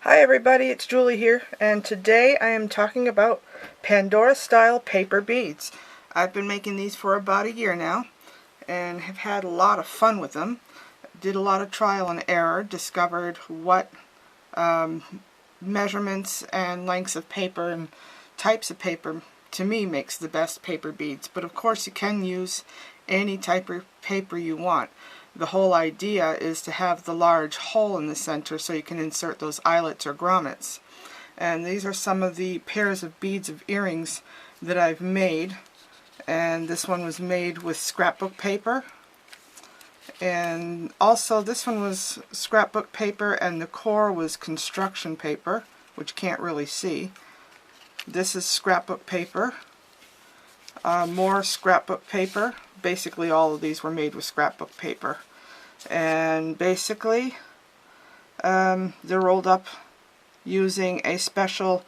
Hi everybody, it's Julie here, and today I am talking about Pandora style paper beads. I've been making these for about a year now and have had a lot of fun with them. Did a lot of trial and error, discovered what measurements and lengths of paper and types of paper to me makes the best paper beads. But of course you can use any type of paper you want. The whole idea is to have the large hole in the center so you can insert those eyelets or grommets. And these are some of the pairs of beads of earrings that I've made. And this one was made with scrapbook paper. And also this one was scrapbook paper and the core was construction paper, which you can't really see. This is scrapbook paper. More scrapbook paper. Basically all of these were made with scrapbook paper. And basically they're rolled up using a special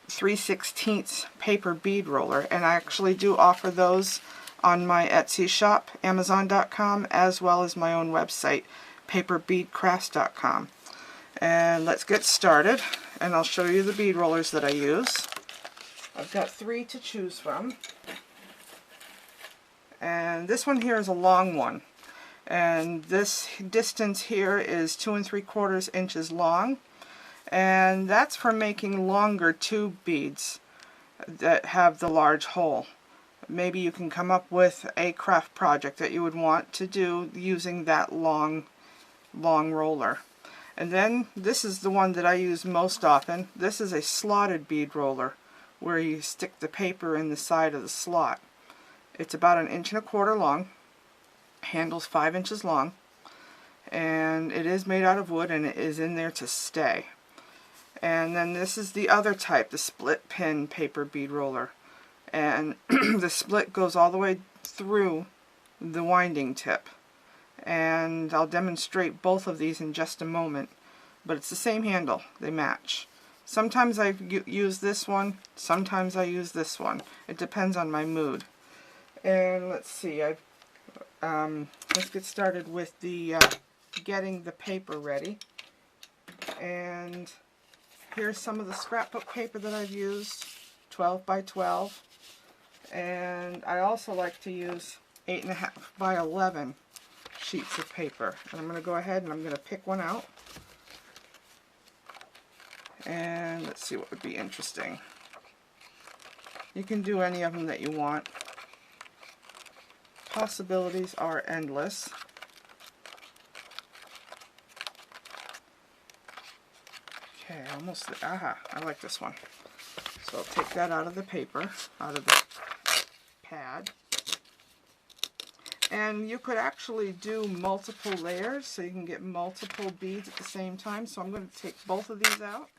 3/16 paper bead roller, and I actually do offer those on my Etsy shop, Amazon.com, as well as my own website, paperbeadcrafts.com. And let's get started, and I'll show you the bead rollers that I use. I've got 3 to choose from, and this one here is a long one, and this distance here is 2 3/4 inches long, and that's for making longer tube beads that have the large hole. Maybe you can come up with a craft project that you would want to do using that long roller. And then this is the one that I use most often. This is a slotted bead roller, where you stick the paper in the side of the slot. It's about 1 1/4 inches long, handle's 5 inches long, and it is made out of wood and it is in there to stay. And then this is the other type, the split pin paper bead roller, and the split goes all the way through the winding tip, and I'll demonstrate both of these in just a moment, but it's the same handle, they match. Sometimes I use this one, sometimes I use this one. It depends on my mood. And let's see, let's get started with the getting the paper ready. And here's some of the scrapbook paper that I've used, 12 by 12. And I also like to use 8.5 by 11 sheets of paper. And I'm going to go ahead and I'm going to pick one out. And let's see what would be interesting. You can do any of them that you want. Possibilities are endless. Okay, almost. Aha, I like this one. So I'll take that out of the paper, out of the pad. And you could actually do multiple layers, so you can get multiple beads at the same time. So I'm going to take both of these out.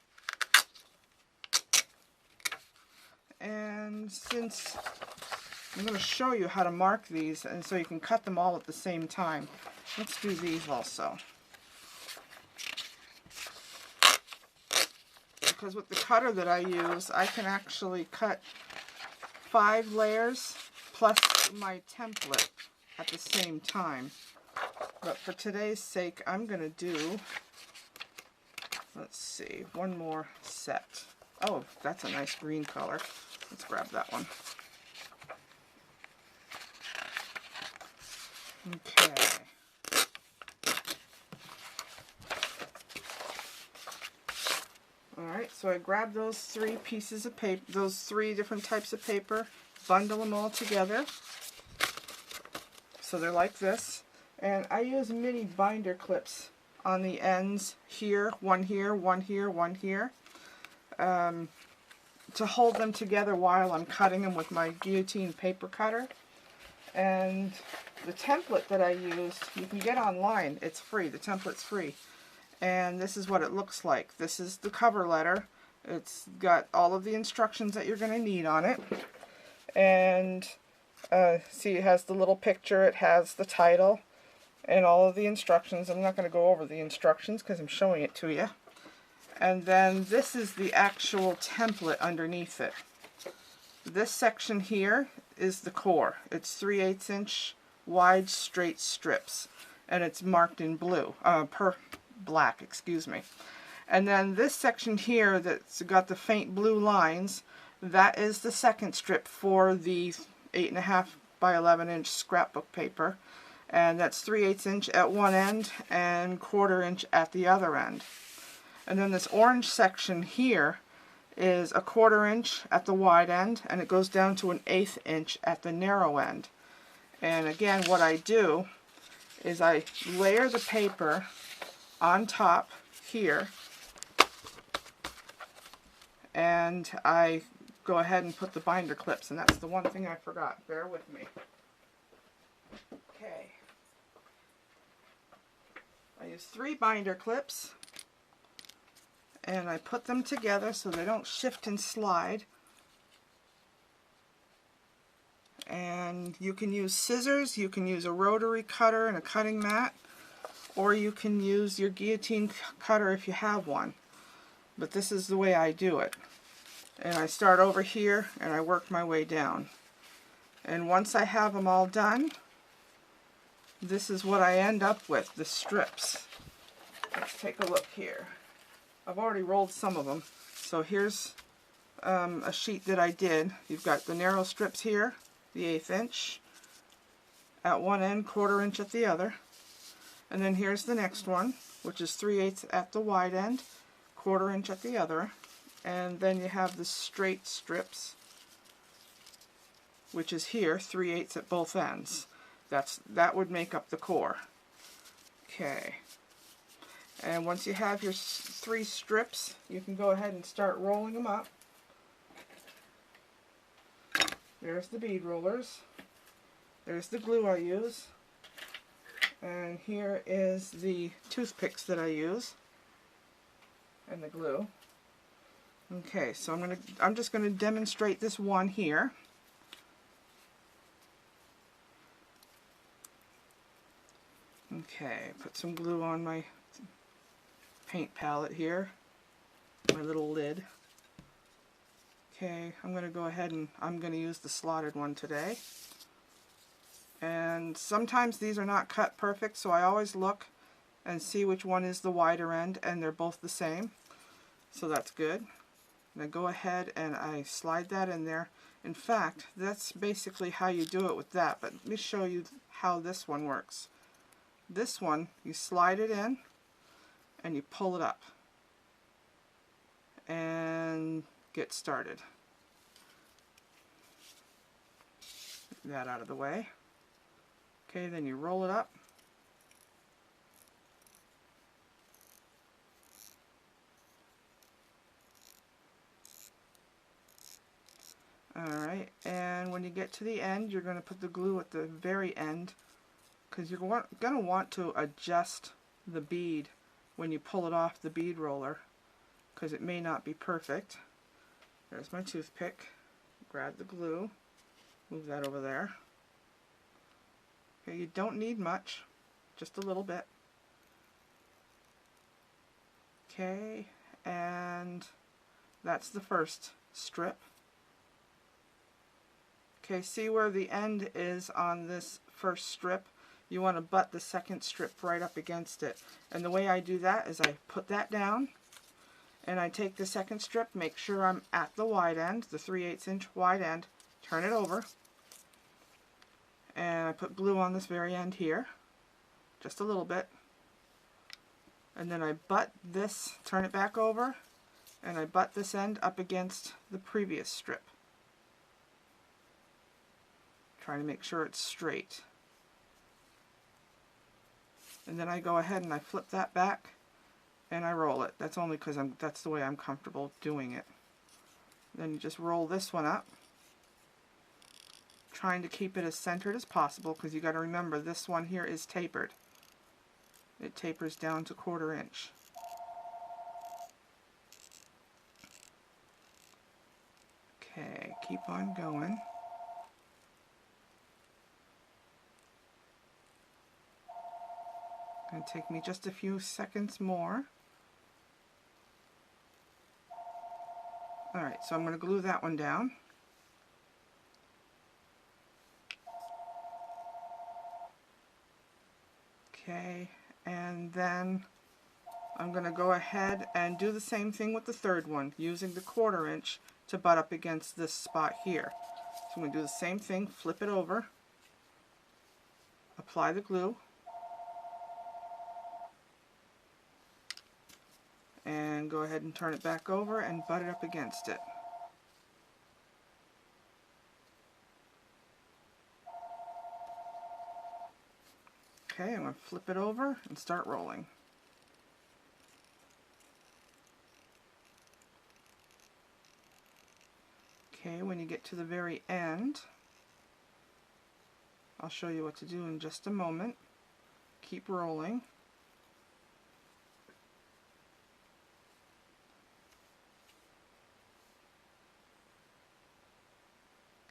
And since I'm going to show you how to mark these, and so you can cut them all at the same time, let's do these also. Because with the cutter that I use, I can actually cut 5 layers plus my template at the same time. But for today's sake, I'm going to do, let's see, one more set. Oh, that's a nice green color. Let's grab that one. Okay. Alright, so I grabbed those 3 pieces of paper, those 3 different types of paper, bundle them all together. So they're like this. And I use mini binder clips on the ends here, one here, one here, one here. To hold them together while I'm cutting them with my guillotine paper cutter. And the template that I use, you can get online. It's free. The template's free. And this is what it looks like. This is the cover letter. It's got all of the instructions that you're going to need on it. And see, it has the little picture. It has the title and all of the instructions. I'm not going to go over the instructions because I'm showing it to you. And then this is the actual template underneath it. This section here is the core. It's 3/8 inch wide straight strips, and it's marked in blue, black, excuse me. And then this section here that's got the faint blue lines, that is the second strip for the 8.5 by 11 inch scrapbook paper. And that's 3/8 inch at one end and 1/4 inch at the other end. And then this orange section here is a 1/4 inch at the wide end, and it goes down to an 1/8 inch at the narrow end. And again, what I do is I layer the paper on top here, and I go ahead and put the binder clips, and that's the one thing I forgot. Bear with me. Okay. I use 3 binder clips, and I put them together so they don't shift and slide. And you can use scissors, you can use a rotary cutter and a cutting mat, or you can use your guillotine cutter if you have one. But this is the way I do it. And I start over here and I work my way down. And once I have them all done, this is what I end up with, the strips. Let's take a look here. I've already rolled some of them. So here's a sheet that I did. You've got the narrow strips here, the 1/8 inch at one end, 1/4 inch at the other. And then here's the next one, which is 3/8 at the wide end, 1/4 inch at the other. And then you have the straight strips, which is here, 3/8 at both ends. That would make up the core. Okay. And once you have your 3 strips, you can go ahead and start rolling them up. There's the bead rollers. There's the glue I use. And here is the toothpicks that I use. And the glue. Okay, so I'm just going to demonstrate this one here. Okay, put some glue on my paint palette here, my little lid. Okay, I'm going to go ahead and I'm going to use the slotted one today. And sometimes these are not cut perfect, so I always look and see which one is the wider end, and they're both the same. So that's good. And I go ahead and I slide that in there. In fact, that's basically how you do it with that, but let me show you how this one works. This one, you slide it in and you pull it up and get started. Get that out of the way. Okay, then you roll it up. Alright, and when you get to the end, you're going to put the glue at the very end, because you're going to want to adjust the bead when you pull it off the bead roller, because it may not be perfect. There's my toothpick. Grab the glue, move that over there. Okay, you don't need much, just a little bit. Okay, and that's the first strip. Okay, see where the end is on this first strip? You want to butt the second strip right up against it. And the way I do that is I put that down, and I take the second strip, make sure I'm at the wide end, the 3/8 inch wide end, turn it over, and I put glue on this very end here, just a little bit. And then I butt this, turn it back over, and I butt this end up against the previous strip. Trying to make sure it's straight. And then I go ahead and I flip that back and I roll it. That's only because that's the way I'm comfortable doing it. Then you just roll this one up, trying to keep it as centered as possible, because you got to remember this one here is tapered. It tapers down to 1/4 inch. Okay, keep on going. Going to take me just a few seconds more. Alright, so I'm going to glue that one down. Okay, and then I'm going to go ahead and do the same thing with the third one, using the 1/4 inch to butt up against this spot here. So I'm going to do the same thing, flip it over, apply the glue, and go ahead and turn it back over and butt it up against it. Okay, I'm going to flip it over and start rolling. Okay, when you get to the very end, I'll show you what to do in just a moment. Keep rolling.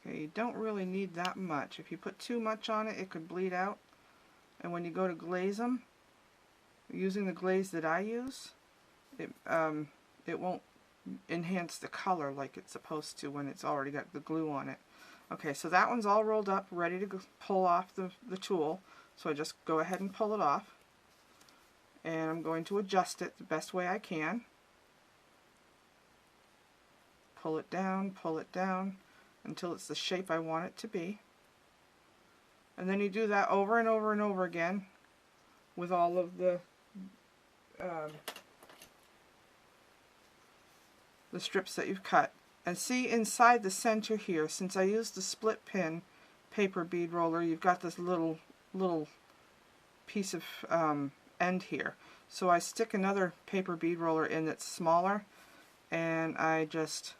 Okay, you don't really need that much. If you put too much on it, it could bleed out. And when you go to glaze them, using the glaze that I use, it won't enhance the color like it's supposed to when it's already got the glue on it. Okay, so that one's all rolled up, ready to pull off the tool. So I just go ahead and pull it off. And I'm going to adjust it the best way I can. Pull it down until it's the shape I want it to be. And then you do that over and over and over again with all of the strips that you've cut. And see inside the center here, since I used the split pin paper bead roller, you've got this little piece of end here. So I stick another paper bead roller in that's smaller, and I just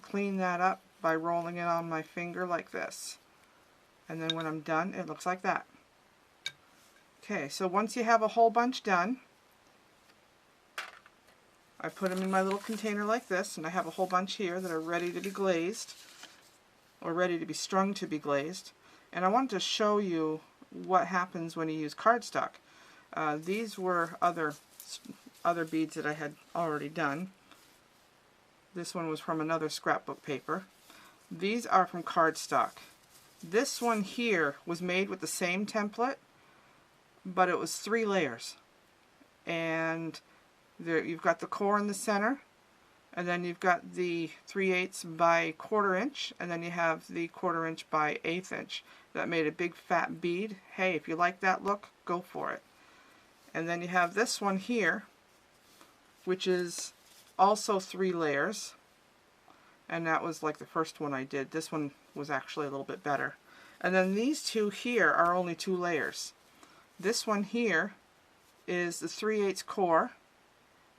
clean that up by rolling it on my finger like this. And then when I'm done, it looks like that. Okay, so once you have a whole bunch done, I put them in my little container like this, and I have a whole bunch here that are ready to be glazed, or ready to be strung to be glazed. And I wanted to show you what happens when you use cardstock. These were other beads that I had already done. This one was from another scrapbook paper. These are from cardstock. This one here was made with the same template, but it was 3 layers. And there you've got the core in the center, and then you've got the 3/8 by 1/4 inch, and then you have the 1/4 inch by 1/8 inch. That made a big fat bead. Hey, if you like that look, go for it. And then you have this one here, which is also 3 layers, and that was like the first one I did. This one was actually a little bit better. And then these two here are only 2 layers. This one here is the 3/8 core,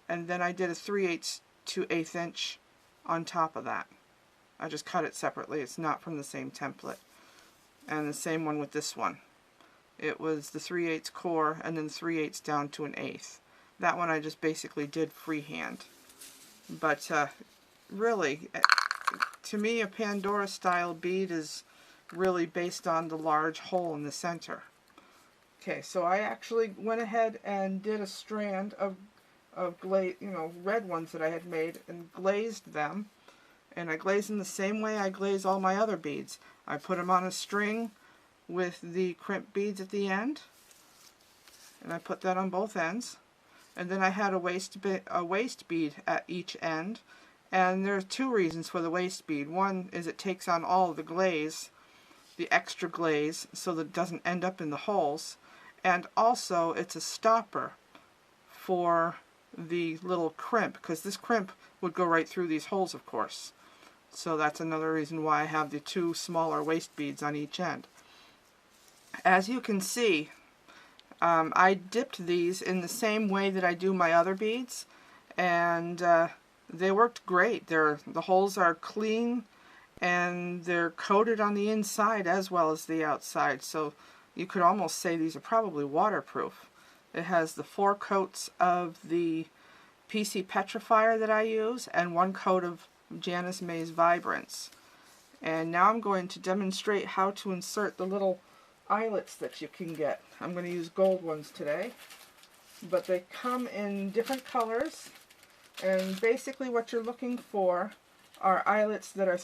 and then I did a 3/8 to 1/8 inch on top of that. I just cut it separately. It's not from the same template. And the same one with this one. It was the 3/8 core and then 3/8 down to 1/8. That one I just basically did freehand. But really, to me, a Pandora style bead is really based on the large hole in the center. Okay, so I actually went ahead and did a strand of red ones that I had made and glazed them. And I glazed them the same way I glaze all my other beads. I put them on a string with the crimp beads at the end, and I put that on both ends. And then I had a waist bead at each end. And there are 2 reasons for the waist bead. One is it takes on all the glaze, the extra glaze, so that it doesn't end up in the holes. And also it's a stopper for the little crimp, because this crimp would go right through these holes, of course. So that's another reason why I have the 2 smaller waist beads on each end. As you can see, I dipped these in the same way that I do my other beads, and they worked great. The holes are clean, and they're coated on the inside as well as the outside, so you could almost say these are probably waterproof. It has the 4 coats of the PC Petrifier that I use, and 1 coat of Janice May's Vibrance. And now I'm going to demonstrate how to insert the little eyelets that you can get. I'm going to use gold ones today, but they come in different colors, and basically what you're looking for are eyelets that are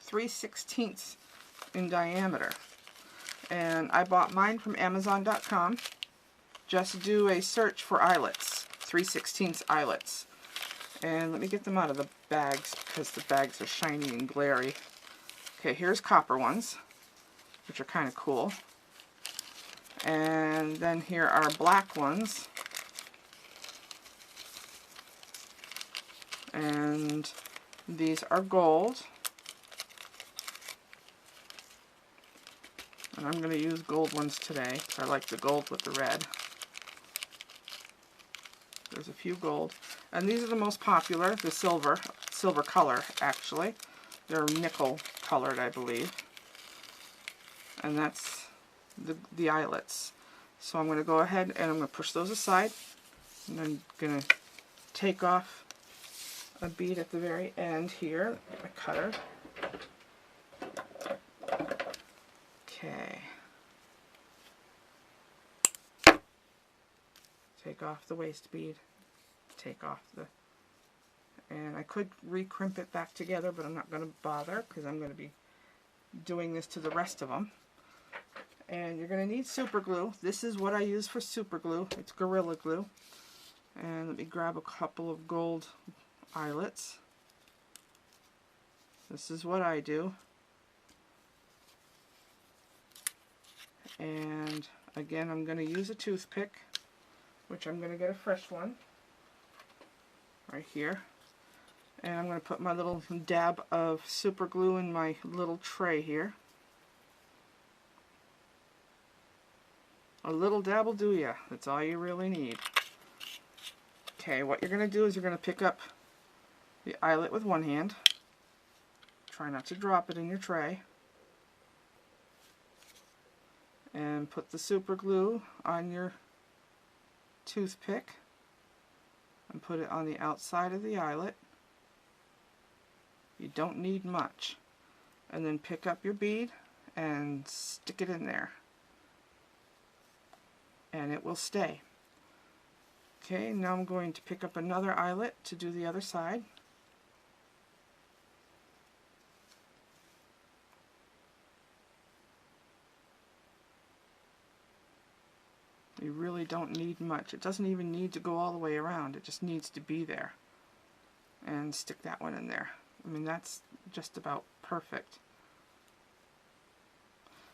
3/16 in diameter. And I bought mine from Amazon.com, just do a search for eyelets, 3/16 eyelets. And let me get them out of the bags because the bags are shiny and glary. Okay, here's copper ones, which are kind of cool. And then here are black ones. And these are gold. And I'm going to use gold ones today. I like the gold with the red. There's a few gold. And these are the most popular, the silver color actually. They're nickel colored, I believe. And that's the eyelets. So I'm going to go ahead and I'm going to push those aside. And I'm going to take off a bead at the very end here, my cutter. Okay. Take off the waste bead. Take off the... And I could re-crimp it back together, but I'm not going to bother because I'm going to be doing this to the rest of them. And you're going to need super glue. This is what I use for super glue. It's Gorilla Glue. And let me grab a couple of gold eyelets. This is what I do. And again, I'm going to use a toothpick, which I'm going to get a fresh one right here. And I'm going to put my little dab of super glue in my little tray here. A little dab will do ya. That's all you really need. Okay, what you're going to do is you're going to pick up the eyelet with one hand. Try not to drop it in your tray. And put the super glue on your toothpick. And put it on the outside of the eyelet. You don't need much. And then pick up your bead and stick it in there. And it will stay. Okay, now I'm going to pick up another eyelet to do the other side. You really don't need much. It doesn't even need to go all the way around. It just needs to be there. And stick that one in there. I mean, that's just about perfect.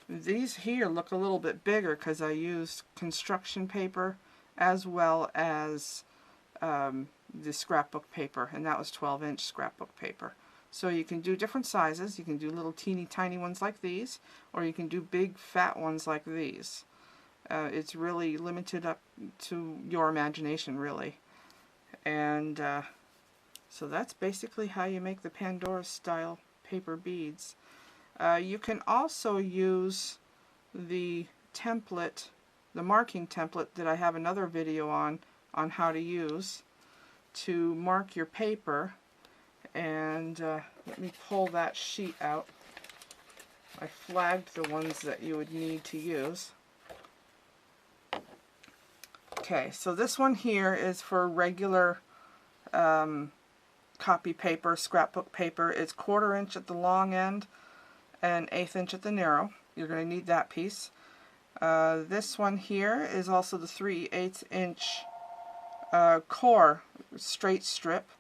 These here look a little bit bigger because I used construction paper as well as the scrapbook paper, and that was 12-inch scrapbook paper. So you can do different sizes. You can do little teeny tiny ones like these, or you can do big fat ones like these. It's really limited up to your imagination, really. And so that's basically how you make the Pandora style paper beads. You can also use the template, the marking template that I have another video on how to use to mark your paper. And let me pull that sheet out. I flagged the ones that you would need to use. Okay, so this one here is for regular copy paper, scrapbook paper. It's 1/4 inch at the long end and 1/8 inch at the narrow. You're going to need that piece. This one here is also the 3/8 inch core straight strip.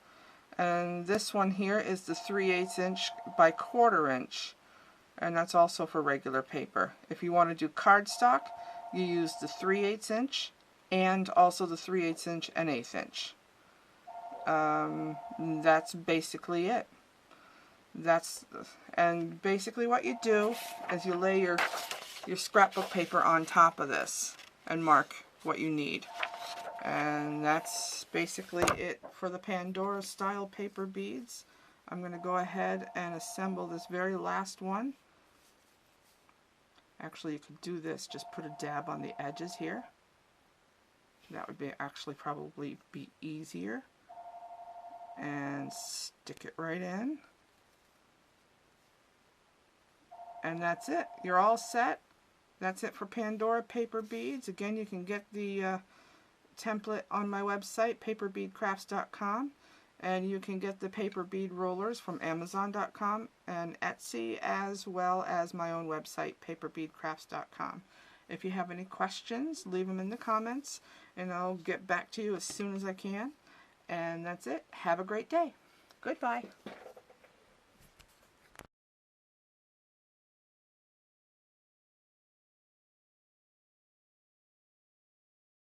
And this one here is the 3/8 inch by 1/4 inch. And that's also for regular paper. If you want to do cardstock, you use the 3/8 inch and also the 3/8 inch and 1/8 inch. That's basically it. And basically what you do is you lay your scrapbook paper on top of this and mark what you need. And that's basically it for the Pandora style paper beads. I'm going to go ahead and assemble this very last one. Actually, you could do this, just put a dab on the edges here. That would be actually probably be easier. And stick it right in. And that's it. You're all set. That's it for Pandora paper beads. Again, you can get the template on my website, paperbeadcrafts.com. And you can get the paper bead rollers from Amazon.com and Etsy, as well as my own website, paperbeadcrafts.com. If you have any questions, leave them in the comments, and I'll get back to you as soon as I can. And that's it. Have a great day. Goodbye.